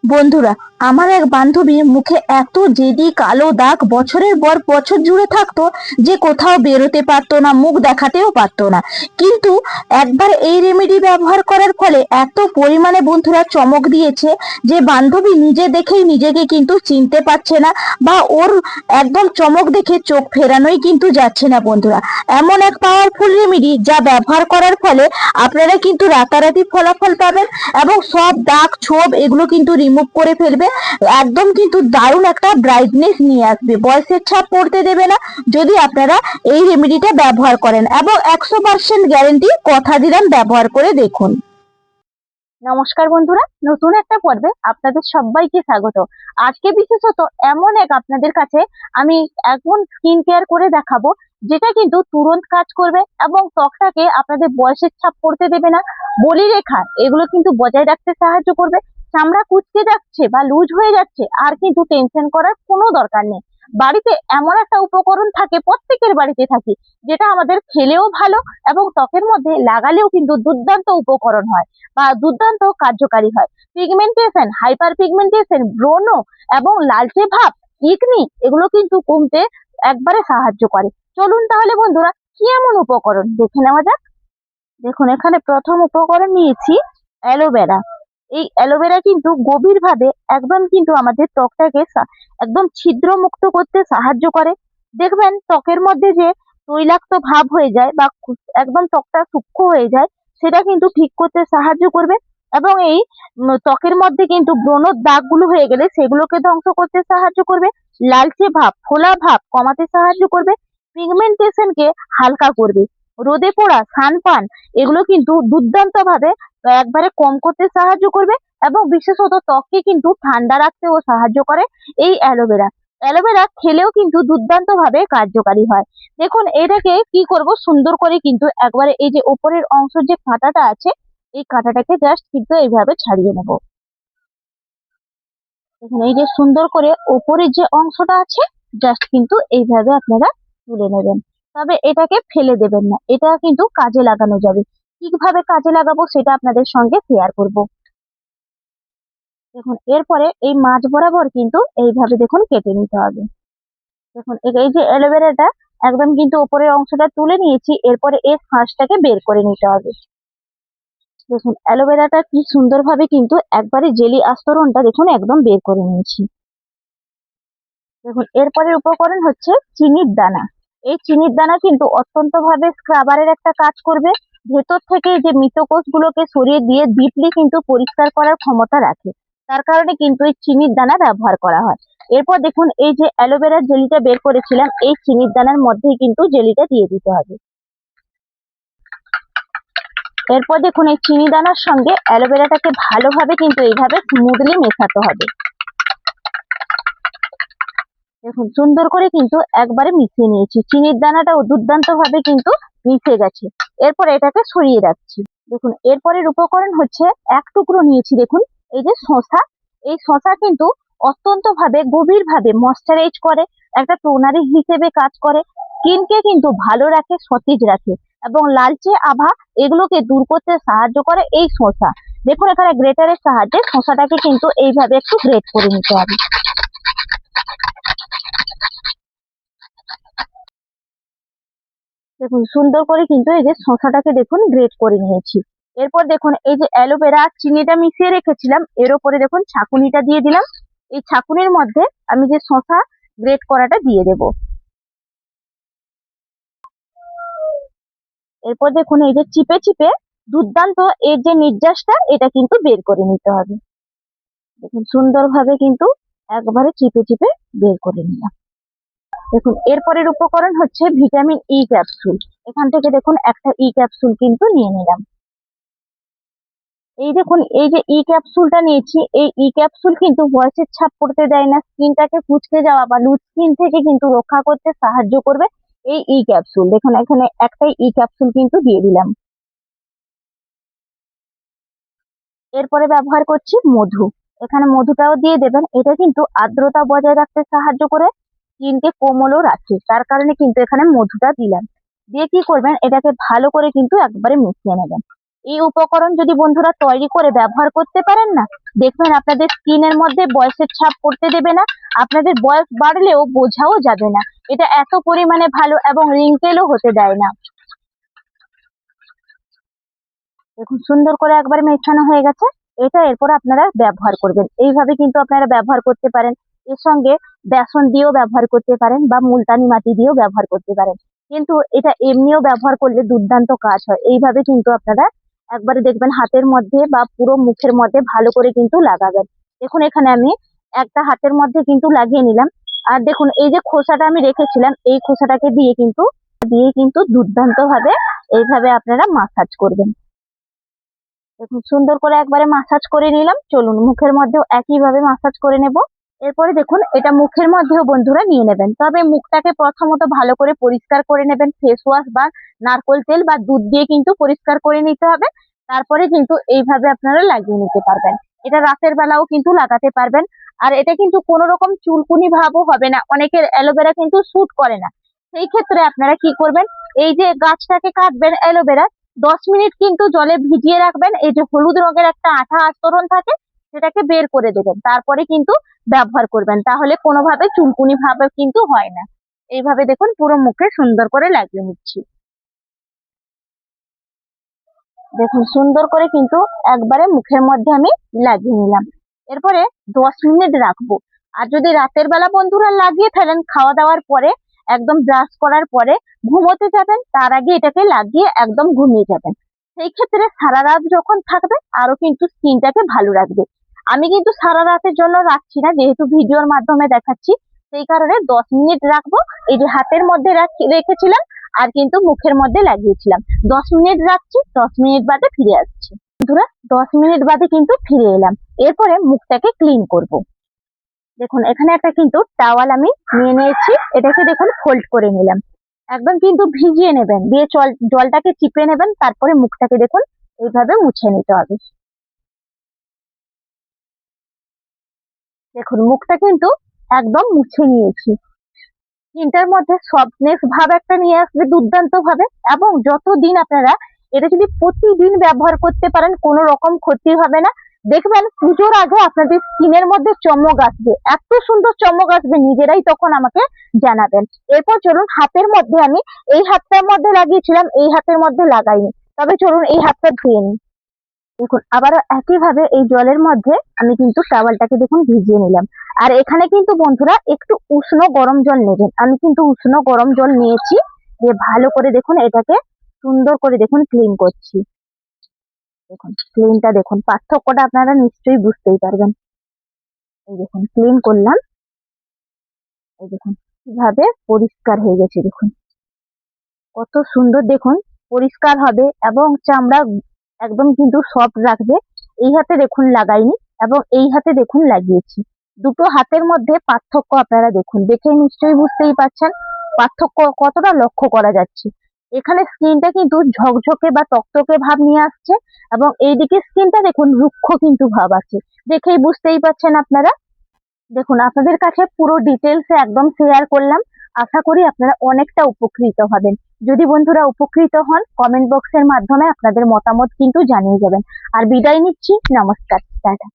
বন্ধুরা, আমার এক বান্ধবীর মুখে এত জেদি কালো দাগ বছরের পর বছর জুড়ে থাকতো যে কোথাও বেরোতে পারতো না, মুখ দেখাতেও পারতো না। কিন্তু একবার এই রেমেডি ব্যবহার করার ফলে এত পরিমাণে বন্ধুরা চমক দিয়েছে যে বান্ধবী নিজে দেখেই নিজেকে কিন্তু চিনতে পারছে না, বা ওর একদম চমক দেখে চোখ ফেরানোই কিন্তু যাচ্ছে না বন্ধুরা। এমন এক পাওয়ারফুল রেমেডি যা ব্যবহার করার ফলে আপনারা কিন্তু রাতারাতি ফলাফল পাবেন এবং সব দাগ ছোপ এগুলো কিন্তু রিমুভ করে ফেলবে। একদম কিন্তু দারুণ একটা ব্রাইটনেস নিয়ে আসবে, বয়সের ছাপ পড়তে দেবে না যদি আপনারা এই রেমেডিটা ব্যবহার করেন, এবং 100% গ্যারেন্টি, কথা দিলাম, ব্যবহার করে দেখুন। নমস্কার বন্ধুরা, নতুন একটা পর্বে আপনাদের সবাইকে স্বাগত। আজকে বিশেষত এমন এক আপনাদের কাছে আমি এখন স্কিন কেয়ার করে দেখাবো যেটা কিন্তু তুরন্ত কাজ করবে এবং ত্বকটাকে আপনাদের বয়সের ছাপ পড়তে দেবে না, বলি রেখা এগুলো কিন্তু বজায় রাখতে সাহায্য করবে। চামড়া কুঁচকে যাচ্ছে বা লুজ হয়ে যাচ্ছে আর কিন্তু টেনশন করার কোনো দরকার নেই। বাড়িতে এমন একটা উপকরণ থাকে, প্রত্যেকের বাড়িতে থাকে, যেটা আমাদের খেলেও ভালো এবং ত্বকের মধ্যে লাগালেও কিন্তু দুর্দান্ত উপকরণ হয় বা দুর্দান্ত কার্যকারী হয়। পিগমেন্টেশন, হাইপার পিগমেন্টেশন, ব্রণ এবং লালচে ভাব, একনি এগুলো কিন্তু কমতে একবারে সাহায্য করে। চলুন তাহলে বন্ধুরা, কি এমন উপকরণ দেখে নেওয়া যাক। দেখুন, এখানে প্রথম উপকরণ নিয়েছি অ্যালোভেরা। এই অ্যালোভেরা কিন্তু গভীরভাবে একদম কিন্তু আমাদের ত্বকটাকে একদম ছিদ্র মুক্ত করতে সাহায্য করে। দেখবেন ত্বকের মধ্যে যে তৈলাক্ত ভাব হয়ে যায় বা একদম ত্বকটা সূক্ষ্ম হয়ে যায়, সেটা কিন্তু ঠিক করতে সাহায্য করবে। এবং এই ত্বকের মধ্যে কিন্তু ব্রণ দাগগুলো হয়ে গেলে সেগুলোকে ধ্বংস করতে সাহায্য করবে। লালচে ভাব, ফোলা ভাব কমাতে সাহায্য করবে। পিগমেন্টেশনকে হালকা করবে। রোদে পোড়া, সানবার্ন এগুলো কিন্তু দুর্দান্ত ভাবে একবারে কম করতে সাহায্য করবে। এবং বিশেষত ত্বককে কিন্তু ঠান্ডা রাখতেও সাহায্য করে এই অ্যালোভেরা। অ্যালোভেরা খেলেও কিন্তু দুর্দান্ত ভাবে কার্যকারী হয়। দেখুন, এটাকে কি করব, সুন্দর করে কিন্তু একবারে এই যে উপরের অংশ যে কাঁটাটা আছে, এই কাঁটাটাকে জাস্ট কিন্তু এইভাবে ছাড়িয়ে নেব। দেখুন, এই যে সুন্দর করে উপরের যে অংশটা আছে, জাস্ট কিন্তু এইভাবে আপনারা তুলে নেবেন। তবে এটাকে ফেলে দেবেন না, এটা কিন্তু কাজে লাগানো যাবে। কিভাবে কাজে লাগাবো সেটা আপনাদের সঙ্গে শেয়ার করব। দেখুন, এরপরে এই মাঝ বরাবর কিন্তু এইভাবে দেখুন কেটে নিতে হবে। দেখুন, এই যে অ্যালোভেরাটা একদম কিন্তু উপরের অংশটা তুলে নিয়েছি, এরপরে এর শাঁসটাকে বের করে নিতে হবে। দেখুন, অ্যালোভেরাটা কি সুন্দরভাবে কিন্তু একবারে জেলি আস্তরণটা দেখুন একদম বের করে নিয়েছি। দেখুন, এরপরের উপকরণ হচ্ছে চিনির দানা। এই চিনির দানা কিন্তু অত্যন্ত ভাবে স্ক্রাবারের একটা কাজ করবে। ভেতর থেকে যে মৃতকোষ গুলোকে সরিয়ে দিয়ে ডিপলি কিন্তু পরিষ্কার করার ক্ষমতা রাখে। তার কারণে কিন্তু এই চিনির দানা ব্যবহার করা হয়। এরপর দেখুন, এই যে অ্যালোভেরার জেলিটা বের করেছিলাম, এই চিনির দানার মধ্যেই কিন্তু জেলিটা দিয়ে দিতে হবে। এরপর দেখুন, এই চিনি দানার সঙ্গে অ্যালোভেরাটাকে ভালোভাবে কিন্তু এইভাবে স্মুথলি মেশাতে হবে। দেখুন, সুন্দর করে কিন্তু একবারে মিশিয়ে নিয়েছি, চিনির দানাটাও দুর্দান্ত ভাবে কিন্তু মিশে গেছে। এরপর এটাকে সরিয়ে রাখছি। দেখুন, এরপরের উপকরণ হচ্ছে এক টুকরো নিয়েছি। দেখুন, এই যে শসা, এই শসা কিন্তু অত্যন্ত ভাবে গভীর ভাবে ময়শ্চারাইজ করে, একটা টোনারি হিসেবে কাজ করে, স্কিনকে কিন্তু ভালো রাখে, সতেজ রাখে এবং লালচে আভা এগুলোকে দূর করতে সাহায্য করে এই শসা। দেখুন, এখানে গ্রেটারের সাহায্যে শসাটাকে কিন্তু এইভাবে একটু গ্রেট করে নিতে হবে। দেখুন, সুন্দর করে কিন্তু এই যে শসাটাকে দেখুন গ্রেট করে নিয়েছি। এরপর দেখুন, এই যে অ্যালোভেরা আর চিনিটা মিশিয়ে রেখেছিলাম, এর উপরে দেখুন ছাঁকুনিটা দিয়ে দিলাম। এই ছাঁকুনির মধ্যে আমি যে শসা গ্রেট করাটা দিয়ে দেব। এরপর দেখুন, এই যে চিপে চিপে দুর্দান্ত এর যে নির্যাসটা এটা কিন্তু বের করে নিতে হবে। দেখুন, সুন্দরভাবে কিন্তু একবারে চিপে চিপে বের করে নিলাম। দেখুন, এরপরের উপকরণ হচ্ছে ভিটামিন ই ক্যাপসুল। এখান থেকে দেখুন একটা ই ক্যাপসুল কিন্তু নিয়ে নিলাম। এই দেখুন, এই যে ই ক্যাপসুলটা নিয়েছি, এই ই ক্যাপসুল কিন্তু বয়সের ছাপ পড়তে দেয় না, স্কিনটাকে কুঁচকে যাওয়া বা লুজ স্কিন থেকে কিন্তু রক্ষা করতে সাহায্য করবে এই ই ক্যাপসুল। দেখুন, এখানে একটাই ই ক্যাপসুল কিন্তু দিয়ে দিলাম। এরপরে ব্যবহার করছি মধু। এখানে মধুটাও দিয়ে দেবেন। এটা কিন্তু আর্দ্রতা বজায় রাখতে সাহায্য করে, স্কিনকে কোমলও রাখে, তার কারণে কিন্তু এখানে মধুটা দিলাম। দিয়ে কি করবেন, এটাকে ভালো করে কিন্তু একবারে মিশিয়ে নেবেন। এই উপকরণ যদি বন্ধুরা তৈরি করে ব্যবহার করতে পারেন না, দেখবেন আপনাদের স্কিনের মধ্যে বয়সের ছাপ পড়তে দেবে না, আপনাদের বয়স বাড়লেও বোঝাও যাবে না। এটা এত পরিমাণে ভালো এবং রিঙ্কেলও হতে দেয় না। দেখুন সুন্দর করে একবার মেশানো হয়ে গেছে। এটা এরপর আপনারা ব্যবহার করবেন, এইভাবে কিন্তু আপনারা ব্যবহার করতে পারেন। এর সঙ্গে বেসন দিয়েও ব্যবহার করতে পারেন বা মুলতানি মাটি দিয়েও ব্যবহার করতে পারেন, কিন্তু এটা এমনিও ব্যবহার করলে দুর্দান্ত কাজ হয়। এইভাবে কিন্তু আপনারা একবারে দেখবেন হাতের মধ্যে বা পুরো মুখের মধ্যে ভালো করে কিন্তু লাগাবেন। দেখুন এখানে আমি একটা হাতের মধ্যে কিন্তু লাগিয়ে নিলাম। আর দেখুন এই যে খোসাটা আমি রেখেছিলাম, এই খোসাটাকে দিয়ে কিন্তু দুর্দান্ত ভাবে এইভাবে আপনারা মাসাজ করবেন। দেখুন সুন্দর করে একবারে মাসাজ করে নিলাম। চলুন মুখের মধ্যেও একইভাবে মাসাজ করে নেব। এরপরে দেখুন এটা মুখের মধ্যেও বন্ধুরা নিয়ে নেবেন, তবে মুখটাকে প্রথমত ভালো করে পরিষ্কার করে নেবেন। ফেস ওয়াশ বা নারকোল তেল বা দুধ দিয়ে কিন্তু পরিষ্কার করে নিতে হবে। তারপরে কিন্তু এইভাবে আপনারা লাগিয়ে নিতে পারবেন। এটা রাতের বেলাও কিন্তু লাগাতে পারবেন। আর এটা কিন্তু কোনো রকম চুলকুনি ভাবও হবে না। অনেকের অ্যালোভেরা কিন্তু স্যুট করে না, সেই ক্ষেত্রে আপনারা কি করবেন, এই যে গাছটাকে কাটবেন অ্যালোভেরা, 10 মিনিট কিন্তু জলে ভিজিয়ে রাখবেন। এই যে হলুদ রঙের একটা আঠা আস্তরণ থাকে, সেটাকে বের করে দেবেন, তারপরে কিন্তু ব্যবহার করবেন। তাহলে কোনোভাবে চুলকুনি ভাব কিন্তু হয় না। এইভাবে দেখুন পুরো মুখে সুন্দর করে লাগিয়ে নিচ্ছি। দেখুন সুন্দর করে কিন্তু একবারে মুখের মধ্যে আমি লাগিয়ে নিলাম। এরপরে 10 মিনিট রাখবো। আর যদি রাতের বেলা বন্ধুরা লাগিয়ে ফেলেন খাওয়া দাওয়ার পরে, একদম ব্রাশ করার পরে ঘুমোতে যাবেন, তার আগে এটাকে লাগিয়ে একদম ঘুমিয়ে যাবেন। সেই ক্ষেত্রে সারা রাত যখন থাকবে আরো কিন্তু স্কিনটাকে ভালো রাখবে। আমি কিন্তু সারা রাতের জন্য রাখছি না, যেহেতু ভিডিওর মাধ্যমে দেখাচ্ছি, সেই কারণে 10 মিনিট রাখবো। এই যে হাতের মধ্যে রেখেছিলাম আর কিন্তু মুখের মধ্যে লাগিয়েছিলাম। 10 মিনিট রাখছি, 10 মিনিট বাদে ফিরে আসছি। বন্ধুরা 10 মিনিট বাদে কিন্তু ফিরে এলাম। এরপরে মুখটাকে ক্লিন করব। দেখুন এখানে একটা কিন্তু টাওয়াল আমি নিয়ে নিয়েছি, এটাকে দেখুন ফোল্ড করে নিলাম। একদম কিন্তু ভিজিয়ে নেবেন, দিয়ে জলটাকে চিপে নেবেন, তারপরে মুখটাকে দেখুন এইভাবে মুছে নিতে হবে। দেখুন মুখটা কিন্তু একদম মুছে নিয়েছি। স্কিনটার মধ্যে সফটনেস ভাব একটা নিয়ে আসবে দুর্দান্ত ভাবে। এবং যতদিন আপনারা এটা যদি প্রতিদিন ব্যবহার করতে পারেন, কোনো রকম ক্ষতি হবে না। দেখবেন পুজোর আগে আপনাদের স্কিনের মধ্যে চমক আসবে, এত সুন্দর চমক আসবে, নিজেরাই তখন আমাকে জানাবেন। এরপর চলুন হাতের মধ্যে, আমি এই হাতটার মধ্যে লাগিয়েছিলাম, এই হাতের মধ্যে লাগাইনি, তবে চলুন এই হাতটা ধুয়ে নিই। দেখুন আবারও একইভাবে এই জলের মধ্যে আমি কিন্তু টাওয়ালটাকে দেখুন ভিজিয়ে নিলাম। আর এখানে কিন্তু বন্ধুরা একটু উষ্ণ গরম জল নেবেন। আমি কিন্তু উষ্ণ গরম জল নিয়েছি, দিয়ে ভালো করে দেখুন এটাকে সুন্দর করে দেখুন ক্লিন করছি। দেখুন ক্লিনটা দেখুন, পার্থক্যটা আপনারা নিশ্চয়ই বুঝতেই পারবেন। এই দেখুন ক্লিন করলাম, এই দেখুন কিভাবে পরিষ্কার হয়ে গেছে। দেখুন কত সুন্দর, দেখুন পরিষ্কার হবে এবং চামড়া একদম কিন্তু সফট রাখবে। এই হাতে দেখুন লাগাইনি এবং এই হাতে দেখুন লাগিয়েছি। দুটো হাতের মধ্যে পার্থক্য আপনারা দেখুন, দেখে নিশ্চয়ই বুঝতেই পারছেন পার্থক্য কতটা লক্ষ্য করা যাচ্ছে। এখানে স্কিনটা কিন্তু ঝকঝকে বা তকতকে ভাব নিয়ে আসছে এবং এইদিকে স্কিনটা দেখুন রুক্ষ কিন্তু ভাব আছে, দেখেই বুঝতেই পারছেন আপনারা। দেখুন আপনাদের কাছে পুরো ডিটেলস একদম শেয়ার করলাম। আশা করি আপনারা অনেকটা উপকৃত হবেন। যদি বন্ধুরা উপকৃত হন, কমেন্ট বক্সের মাধ্যমে আপনাদের মতামত কিন্তু জানিয়ে যাবেন। আর বিদায় নিচ্ছি, নমস্কার, টাটা।